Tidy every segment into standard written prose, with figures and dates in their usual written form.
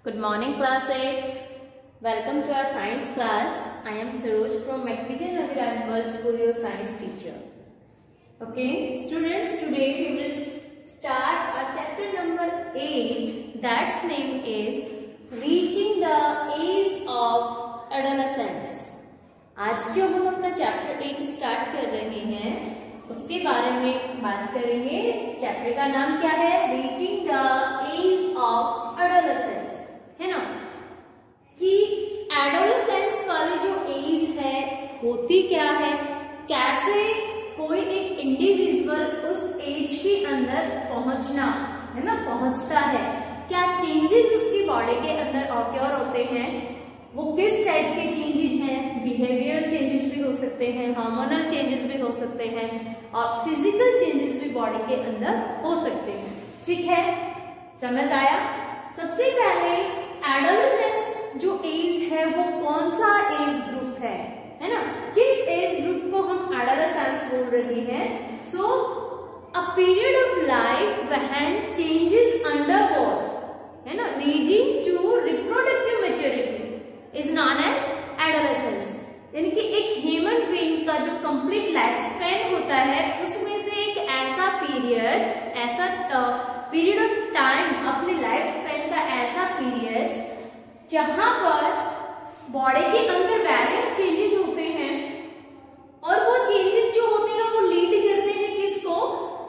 Good morning, class 8. Welcome to our science class. I am Saroj from McVision Raviraj World School, your science teacher. Okay, students, today we will start our chapter number 8. That's name is Reaching the Age of Adolescence. आज जो हम अपना chapter 8 start कर रहे हैं उसके बारे में बात करेंगे। चैप्टर का नाम क्या है? Reaching the age of adolescence, है ना। कि एडोलेसेंस वाली जो एज है होती क्या है, कैसे कोई एक इंडिविजुअल उस एज के अंदर पहुंचना है ना पहुंचता है, क्या चेंजेस उसकी बॉडी के अंदर ऑक्योर होते हैं, वो किस टाइप के चेंजेस हैं, बिहेवियर चेंजेस भी हो सकते हैं, हार्मोनल चेंजेस भी हो सकते हैं और फिजिकल चेंजेस भी बॉडी के अंदर हो सकते हैं। ठीक है, समझ आया। सबसे पहले एडोलेसेंस जो एज है वो कौन सा एज ग्रुप है ना, किस एज ग्रुप को हम एडोलेसेंस बोल रहे हैं। So a period of life when changes undergoes, है ना, leading to reproductive maturity is known as adolescence. यानी कि एक ह्यूमन बीइंग का जो कंप्लीट लाइफ स्पैन होता है उसमें से एक ऐसा पीरियड ऑफ टाइम, अपने लाइफ स्पैन का ऐसा पीरियड जहां पर बॉडी के अंदर वेरियस चेंजेस होते हैं और वो चेंजेस जो होते हैं वो लीड करते हैं किसको?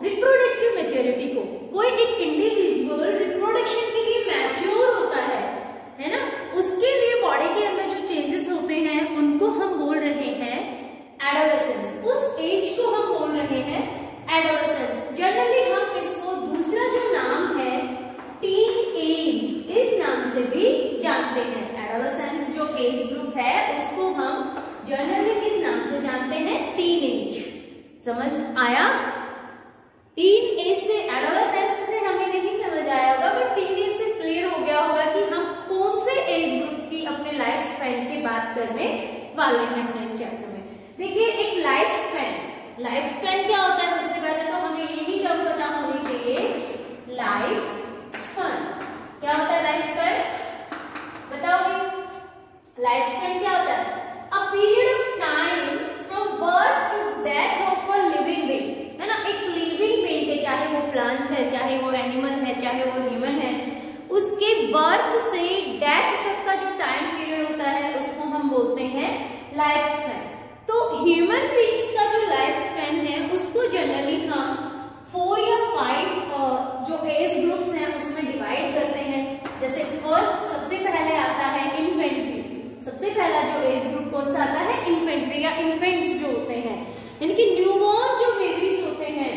रिप्रोडक्टिव मैच्योरिटी को। कोई एक इंडिविजुअल रिप्रोडक्शन के लिए मैच्योर होता है ना, उसके लिए बॉडी के अंदर जो चेंजेस होते हैं उनको हम बोल रहे हैं एडोलेसेंस। उस एज को हम बोल रहे हैं एडोलेसेंस। जनरली हम इसको दूसरा जो नाम है टीन एज, इस नाम से भी जानते हैं। एडोलेसेंस जो एज ग्रुप है उसको हम जनरली किस नाम से जानते हैं? Teen age. समझ आया? टीन एज से एडोलेसेंस से हमें नहीं समझ आया होगा, बट टीन एज से क्लियर हो गया होगा कि हम कौन से एज ग्रुप की अपने लाइफ स्पैन की बात करने वाले हैं अपने इस चैप्टर में। देखिए, एक लाइफ स्पैन क्या होता है? सबसे पहले तो हमें यही टर्म पता होनी चाहिए, लाइफ स्पैन। क्या होता है लाइफ स्पैन? बताओगे लाइफ स्पैन क्या होता है? A period of time from birth to death of a living being, है ना। एक लिविंग बीइंग के, चाहे वो प्लांट है, चाहे वो एनिमल है, चाहे वो ह्यूमन है, उसके बर्थ से डेथ तक का जो टाइम पीरियड होता है उसको हम बोलते हैं लाइफ स्पैन। तो ह्यूमन बीइंग्स का जो लाइफ स्पैन है उसको जनरली हम 4 या 5 जो एज ग्रुप्स हैं उसमें डिवाइड करते हैं। जैसे फर्स्ट सबसे पहले आता है इन्फेंट्री। सबसे पहला जो एज ग्रुप कौन सा आता है? इन्फेंट्री या इन्फेंट्स जो होते हैं, यानी कि न्यूबॉर्न जो बेबीज होते हैं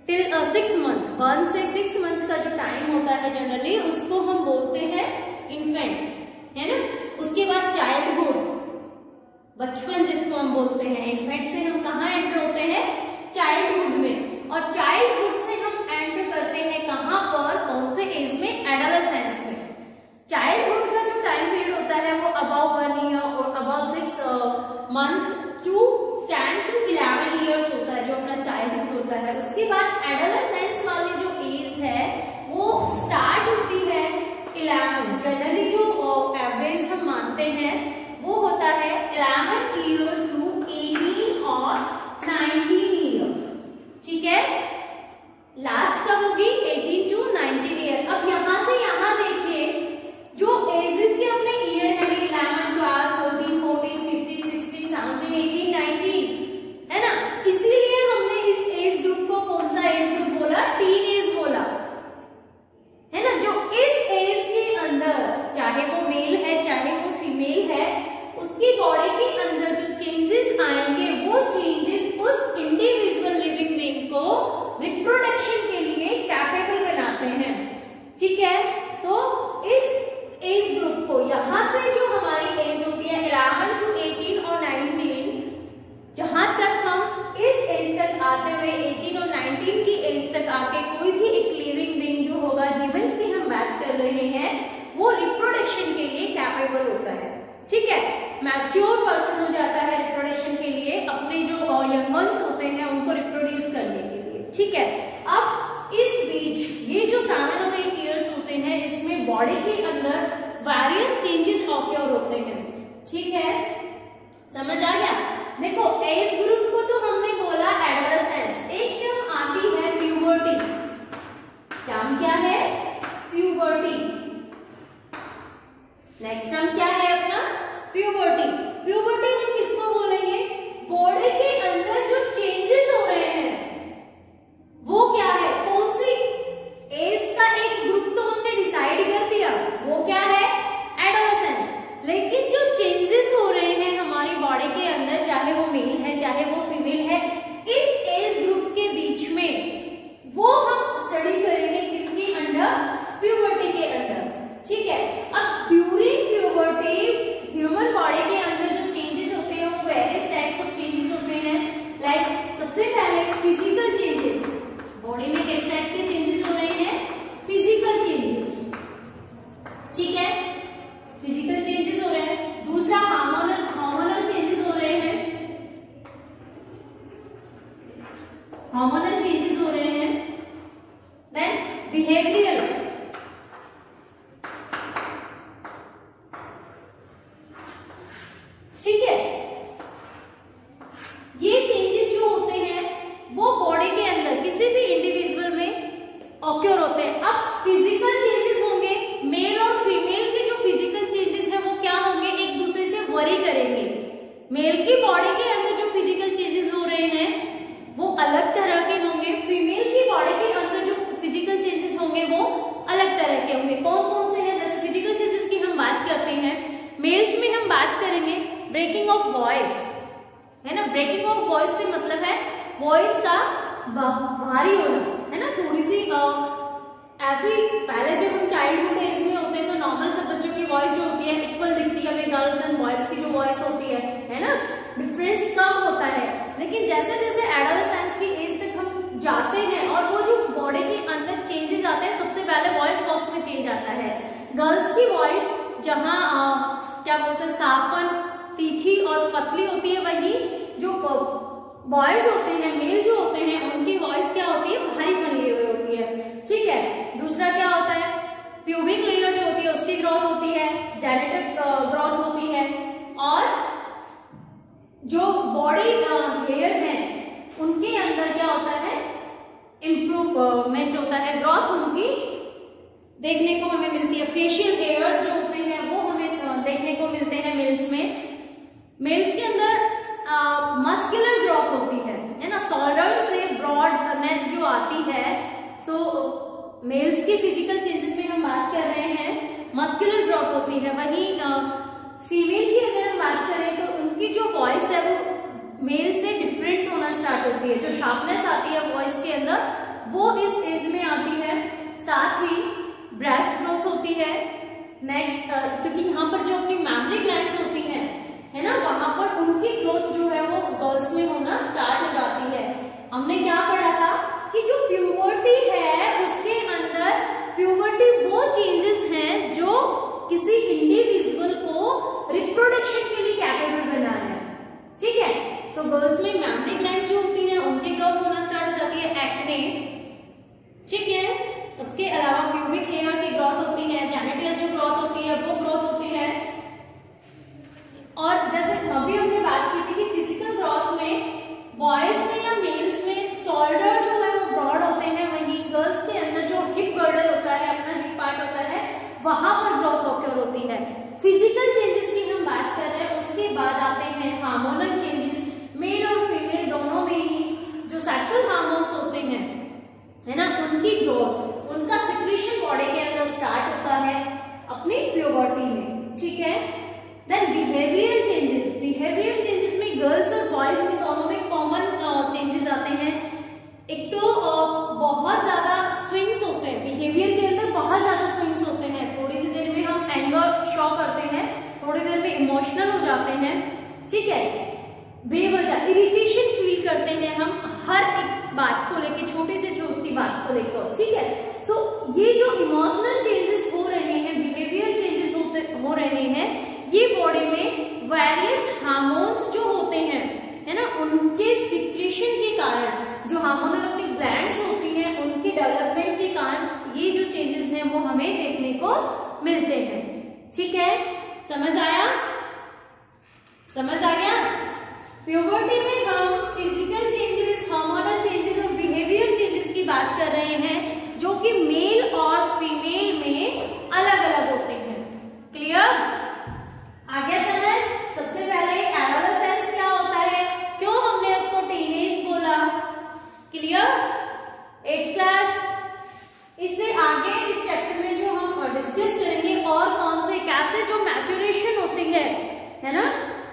टिल 6 मंथ, 1 से 6 मंथ का जो टाइम होता है जनरली उसको हम बोलते हैं इन्फेंट, है ना। उसके बाद चाइल्डहुड, बचपन जिसको हम बोलते हैं। इन्फेंट से हम कहाँ एंटर होते हैं? चाइल्डहुड में। और चाइल्डहुड से हम एंटर करते हैं कहाँ पर? कौन से एज में? एडोलेसेंस में। चाइल्डहुड का जो टाइम पीरियड होता है वो अबाउट 1 ईयर और about 6 month to 10 to 11 years होता है जो अपना चाइल्डहुड होता है। उसके बाद एडोलेसेंस वाली जो एज है वो स्टार्ट होती है 11। जनरली जो एवरेज हम मानते हैं वो होता है 11 ईयर टू 18 और 19 ईयर। ठीक है, लास्ट कब होगी? 18 to 19 ईयर। अब यहां से यहां देखिए जो एजेस के अपने ईयर है 11, 12, 13, 14, 15, 16, 17, 18, 19, है ना। इसीलिए हमने इस एज ग्रुप को कौन सा एज ग्रुप बोला? टीन एज बोला, है ना। जो इस एज के अंदर, चाहे वो मेल है चाहे वो फीमेल है, उसकी बॉडी के अंदर जो चेंजेस आएंगे वो चेंजेस उस इंडिविजुअल लिविंग बीइंग को रिप्रोडक्शन के लिए कैपेबल बनाते हैं। ठीक है, सो इस एज ग्रुप को यहां से जो हमारी एज होती है 11 to 18 और 19, जहां तक हम इस एज तक आते हुए 18 और 19 की एज तक आके कोई भी एक लिविंग बीइंग जो होगा, ह्यूमंस की हम बात कर रहे हैं, वो रिप्रोडक्शन के लिए कैपेबल होता है। ठीक है, मैच्योर पर्सन हो जाता है रिप्रोडक्शन के लिए, अपने जो यंग वंस होते हैं उनको रिप्रोड्यूस करने के लिए। ठीक है, अब इस बीच ये जो 7 और 8 ईयर्स होते हैं इसमें बॉडी के अंदर वेरियस चेंजेस ऑक्योर होते हैं। ठीक है, समझ आ गया। देखो एज ग्रुप को तो हमने बोला एडोलेसेंस, एक टर्म आती है प्यूबर्टी। टर्म क्या है? प्यूबर्टी। नेक्स्ट टर्म क्या है अपना? प्यूबर्टी। प्यूबर्टी हम किसको बोलेंगे? बॉडी के अंदर जो चेंजेस हो रहे हैं वो क्या है? कौन सी एज का एक ग्रुप तो हमने डिसाइड कर दिया, वो क्या है? एडोलेसेंस। लेकिन जो चेंजेस हो रहे हैं हमारी बॉडी के अंदर, चाहे वो मेल है चाहे वो फीमेल है, इस एज ग्रुप के बीच में वो हम स्टडी करेंगे किसके अंडर? प्यूबर्टी के अंडर। ठीक है, अब ड्यूरिंग प्यूबर्टी ह्यूमन बॉडी के अंदर जो चेंजेस होते हैं वो वेरियस टाइप्स ऑफ चेंजेस होते हैं। लाइक सबसे पहले फिजिकल चेंजेस, बॉडी में किस टाइप के चेंजेस हो रहे हैं? Physical changes. ठीक है, फिजिकल चेंजेस हो रहे हैं। दूसरा हार्मोनल चेंजेस हो रहे हैं, हार्मोनल चेंजेस हो रहे हैं। देन बिहेवियरल, ठीक है, ये चेंजेस जो होते हैं वो बॉडी के अंदर किसी भी इंडिविजुअल में ऑक्योर होते हैं। अब फिजिकल चेंजेस होंगे, मेल और फीमेल के जो फिजिकल चेंजेस है वो क्या होंगे? एक दूसरे से वरी करेंगे। मेल की बॉडी के अंदर जो फिजिकल चेंजेस हो रहे हैं वो अलग तरह के होंगे, फीमेल की बॉडी के अंदर जो फिजिकल चेंजेस होंगे वो अलग तरह के होंगे। कौन कौन से हैं? जैसे फिजिकल चेंजेस की हम बात करते हैं, मेल्स में हम बात करेंगे ब्रेकिंग ऑफ वॉइस, है ना। ब्रेकिंग ऑफ वॉइस से मतलब है वॉइस का भारी होना, है ना। थोड़ी सी ऐसी, पहले जब हम चाइल्डहुड एज में होते हैं तो नॉर्मल सब बच्चों की वॉइस जो होती है इक्वल दिखती है हमें, गर्ल्स एंड बॉयज की जो वॉइस होती है ना, डिफरेंस कम होता है। लेकिन जैसे जैसे एडोलेसेंस की एज तक हम जाते हैं और वो जो बॉडी के अंदर चेंजेस आते हैं, सबसे पहले वॉइस बॉक्स में चेंज आता है। गर्ल्स की वॉइस जहाँ क्या बोलते हैं, सापन, तीखी और पतली होती है, वही जो बॉयज होते हैं, मेल जो होते हैं, उनकी वॉइस क्या होती है? भारीपन लिए हुए होती है। ठीक है, दूसरा क्या होता है? प्यूबिक लेयर जो होती है उसकी ग्रोथ होती है, जेनेटिक ग्रोथ होती है, और जो बॉडी हेयर है उनके अंदर क्या होता है? इम्प्रूवमेंट होता है, ग्रोथ उनकी देखने को हमें मिलती है। फेशियल हेयर्स जो होते हैं वो हमें देखने को मिलते हैं मेल्स में। मेल्स के अंदर मस्कुलर ग्रोथ होती है ना, शोल्डर से ब्रॉड नेक जो आती है। सो मेल्स के फिजिकल चेंजेस में हम बात कर रहे हैं, मस्कुलर ग्रोथ होती है। वहीं फीमेल की अगर हम बात करें तो उनकी जो वॉइस है वो मेल से डिफरेंट होना स्टार्ट होती है, जो शार्पनेस आती है वॉइस के अंदर वो इस एज में आती है। साथ ही ब्रेस्ट ग्रोथ होती है। नेक्स्ट, क्योंकि यहाँ पर जो अपनी मैमरी ग्लैंड्स होती हैं, है ना, वहां पर उनकी ग्रोथ जो है वो गर्ल्स में होना स्टार्ट हो जाती है। हमने क्या पढ़ा था कि जो प्यूबर्टी है उसके अंदर, प्यूबर्टी वो चेंजेस हैं जो किसी इंडिविजुअल को रिप्रोडक्शन के लिए कैपेबल बना रहे हैं। ठीक है, सो गर्ल्स में मैमरी ग्लैंड्स जो होती हैं उनकी ग्रोथ होना स्टार्ट हो जाती है, एक्ने। ठीक है, उसके अलावा प्यूबिक हेयर की ग्रोथ होती है, जेनिटल जो ग्रोथ होती है वो ग्रोथ होती है। और जैसे अभी हमने बात की थी कि फिजिकल ग्रोथ में बॉयज में या मेल्स में शोल्डर जो है वो ब्रॉड होते हैं, वहीं गर्ल्स के अंदर जो हिप गर्डल होता है, अपना हिप पार्ट होता है, वहां पर ग्रोथ ऑक्योर होती है। फिजिकल चेंजेस की हम बात कर रहे हैं। उसके बाद आते हैं हार्मोनल चेंजेस। मेल और फीमेल दोनों में ही जो सेक्सुअल हार्मोन्स होते हैं, है ना, उनकी ग्रोथ, उनका सिक्रीशन बॉडी के अंदर स्टार्ट होता है अपनी प्यूबर्टी में। ठीक है, then behaviour changes. Behaviour changes में गर्ल्स और बॉयज में दोनों में कॉमन चेंजेस आते हैं। एक तो बहुत ज्यादा स्विंग्स होते हैं बिहेवियर के अंदर, बहुत ज्यादा स्विंग्स होते हैं। थोड़ी सी देर में हम एंगर शो करते हैं, थोड़ी देर में इमोशनल हो जाते हैं। ठीक है, बेवजह इरिटेशन फील करते हैं हम हर एक बात को लेकर, छोटी से छोटी बात को लेकर। ठीक है, सो ये जो इमोशनल चेंजेस हो रहे हैं, बिहेवियर चेंजेस हो रहे हैं, ये बॉडी में वेरियस हार्मोन्स जो होते हैं, है ना, उनके सिक्रीशन के कारण, जो हार्मोनल अपनी ग्लैंड्स होती हैं उनकी डेवलपमेंट के कारण ये जो चेंजेस हैं वो हमें देखने को मिलते हैं। ठीक है, समझ आया? समझ आ गया? प्यूबर्टी में हम फिजिकल चेंजेस, हार्मोनल चेंजेस और बिहेवियर चेंजेस की बात कर रहे हैं, जो कि मेल और फीमेल में अलग अलग होते हैं। क्लियर? आगे समझ। सबसे पहले एडोलेसेंस क्या होता है, क्यों हमने उसको टीनेज बोला? क्लियर? 8th class. इससे आगे इस चैप्टर में जो हम डिस्कस करेंगे और कौन से कैसे जो मैच्योरेशन होती है ना,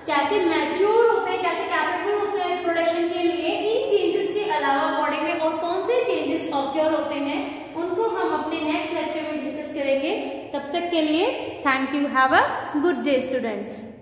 कैसे मैच्योर होते हैं, कैसे कैपेबल होते हैं प्रोडक्शन के लिए, इन चेंजेस के अलावा बॉडी में और कौन से चेंजेस ऑक्योर होते हैं, उनको हम अपने नेक्स्ट लेक्चर में डिस्कस करेंगे। तब तक के लिए thank you. Have a good day students.